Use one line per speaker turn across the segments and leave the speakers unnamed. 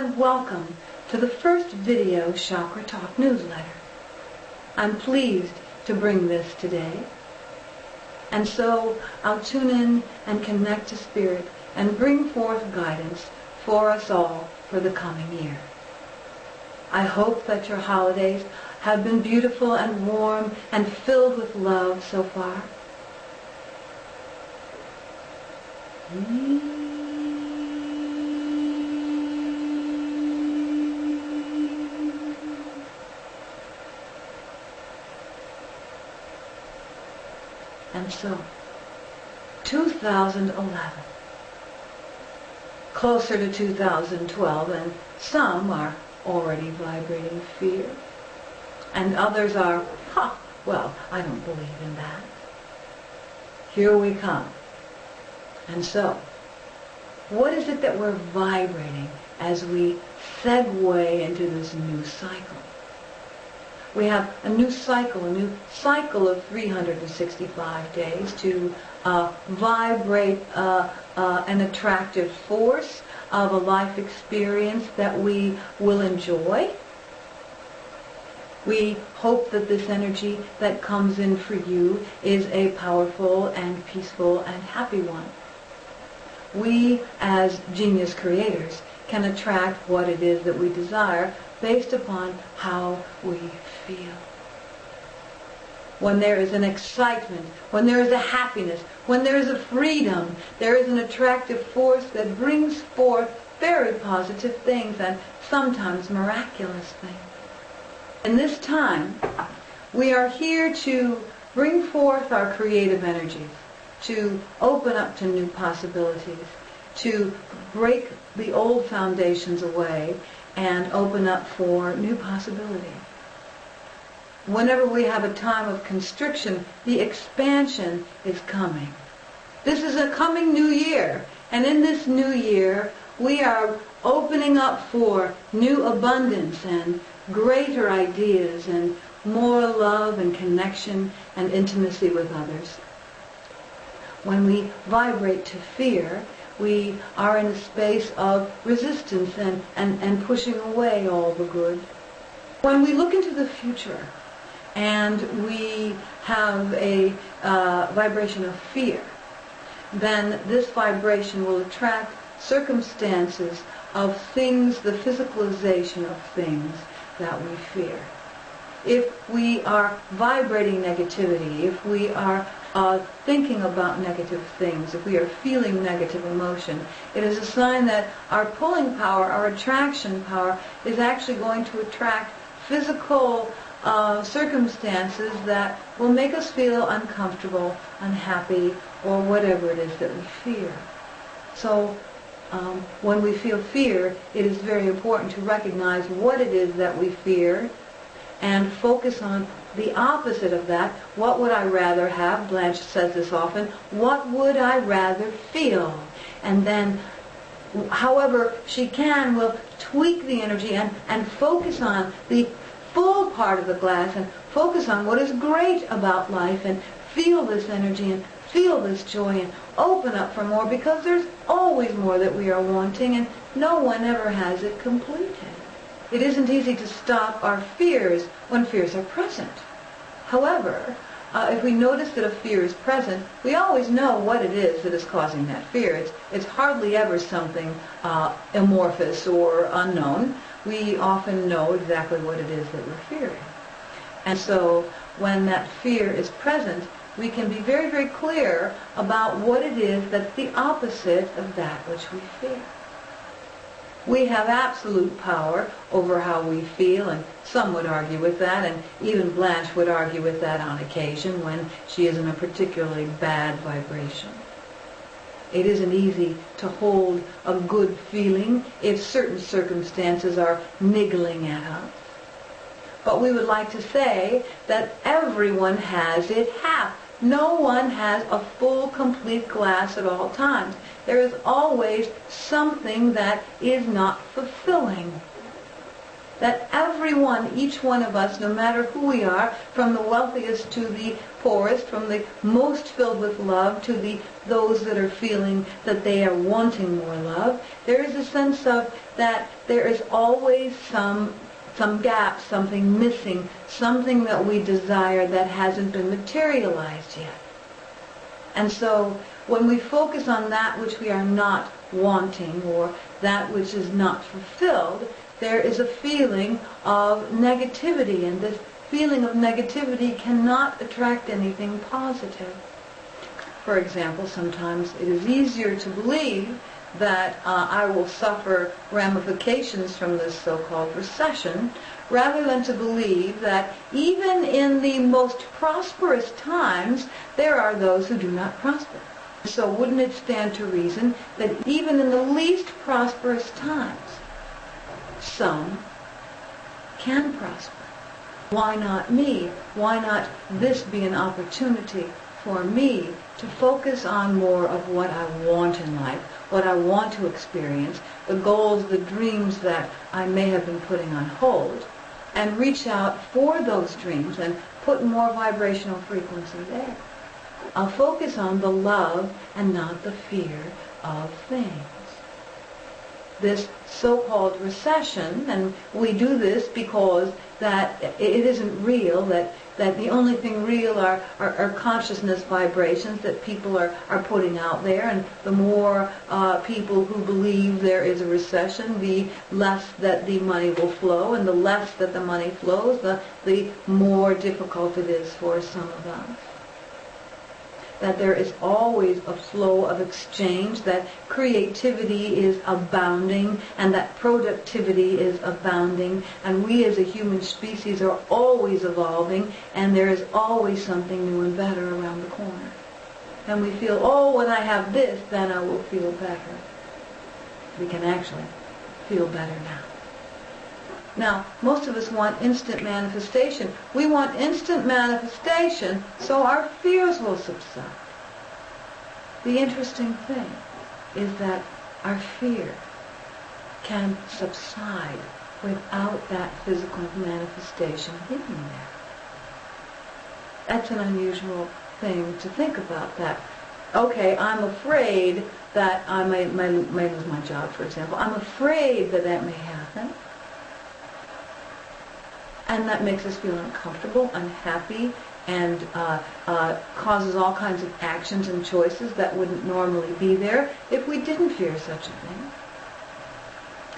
and welcome to the first video Chakra Talk newsletter. I'm pleased to bring this today. And so I'll tune in and connect to Spirit and bring forth guidance for us all for the coming year. I hope that your holidays have been beautiful and warm and filled with love so far. And so, 2011, closer to 2012, and some are already vibrating fear, and others are, well, I don't believe in that. Here we come. And so, what is it that we're vibrating as we segue into this new cycle? We have a new cycle of 365 days to vibrate an attractive force of a life experience that we will enjoy. We hope that this energy that comes in for you is a powerful and peaceful and happy one. We, as genius creators, can attract what it is that we desire based upon how we feel. When there is an excitement, when there is a happiness, when there is a freedom, there is an attractive force that brings forth very positive things and sometimes miraculous things. In this time, we are here to bring forth our creative energies, to open up to new possibilities, to break the old foundations away and open up for new possibilities. Whenever we have a time of constriction, the expansion is coming. This is a coming new year, and in this new year, we are opening up for new abundance and greater ideas and more love and connection and intimacy with others. When we vibrate to fear, we are in a space of resistance and pushing away all the good. When we look into the future and we have a vibration of fear, then this vibration will attract circumstances of things, the physicalization of things that we fear. If we are vibrating negativity, if we are thinking about negative things, if we are feeling negative emotion, it is a sign that our pulling power, our attraction power, is actually going to attract physical circumstances that will make us feel uncomfortable, unhappy, or whatever it is that we fear. So when we feel fear, it is very important to recognize what it is that we fear and focus on the opposite of that. What would I rather have? Blanche says this often. What would I rather feel? And then, however she can, will tweak the energy and focus on the full part of the glass and focus on what is great about life and feel this energy and feel this joy and open up for more, because there's always more that we are wanting and no one ever has it completed. It isn't easy to stop our fears when fears are present. However, if we notice that a fear is present, we always know what it is that is causing that fear. It's hardly ever something amorphous or unknown. We often know exactly what it is that we're fearing. And so when that fear is present, we can be very, very clear about what it is that's the opposite of that which we fear. We have absolute power over how we feel, and some would argue with that, and even Blanche would argue with that on occasion when she is in a particularly bad vibration. It isn't easy to hold a good feeling if certain circumstances are niggling at us. But we would like to say that everyone has it half. No one has a full, complete glass at all times. There is always something that is not fulfilling. that everyone, each one of us, no matter who we are, from the wealthiest to the poorest, from the most filled with love to those that are feeling that they are wanting more love, there is a sense of that there is always some gap, something missing, something that we desire that hasn't been materialized yet. And so when we focus on that which we are not wanting or that which is not fulfilled, there is a feeling of negativity, and this feeling of negativity cannot attract anything positive. For example, sometimes it is easier to believe that I will suffer ramifications from this so-called recession, rather than to believe that even in the most prosperous times, there are those who do not prosper. So wouldn't it stand to reason that even in the least prosperous times, some can prosper? Why not me? Why not this be an opportunity for me to focus on more of what I want in life, what I want to experience, the goals, the dreams that I may have been putting on hold, and reach out for those dreams and put more vibrational frequency there. I'll focus on the love and not the fear of things. This so-called recession, and we do this because that it isn't real, that the only thing real are consciousness vibrations that people are putting out there, and the more people who believe there is a recession, the less that the money will flow, and the less that the money flows, the more difficult it is for some of us. That there is always a flow of exchange, that creativity is abounding, and that productivity is abounding, and we as a human species are always evolving, and there is always something new and better around the corner. And we feel, oh, when I have this, then I will feel better. We can actually feel better now. Now, most of us want instant manifestation. We want instant manifestation so our fears will subside. The interesting thing is that our fear can subside without that physical manifestation hidden there. That's an unusual thing to think about, that, okay, I'm afraid that I may lose my job, for example. I'm afraid that may happen. And that makes us feel uncomfortable, unhappy, and causes all kinds of actions and choices that wouldn't normally be there if we didn't fear such a thing.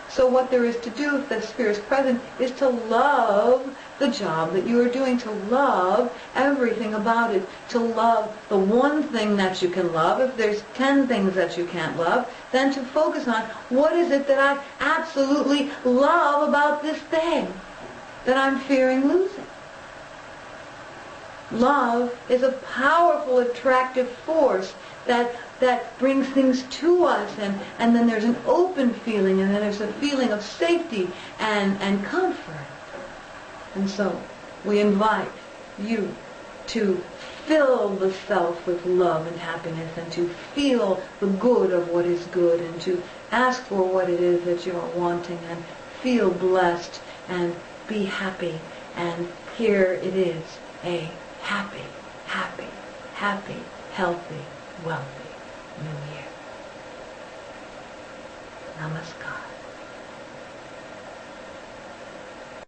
So what there is to do, if that fear is present, is to love the job that you are doing, to love everything about it, to love the one thing that you can love. If there's 10 things that you can't love, then to focus on what is it that I absolutely love about this thing that I'm fearing losing. Love is a powerful, attractive force that brings things to us, and then there's an open feeling, and then there's a feeling of safety and comfort. And so we invite you to fill the self with love and happiness, and to feel the good of what is good, and to ask for what it is that you are wanting, and feel blessed, and be happy. And here it is, a happy, happy, happy, healthy, wealthy New Year. Namaskar.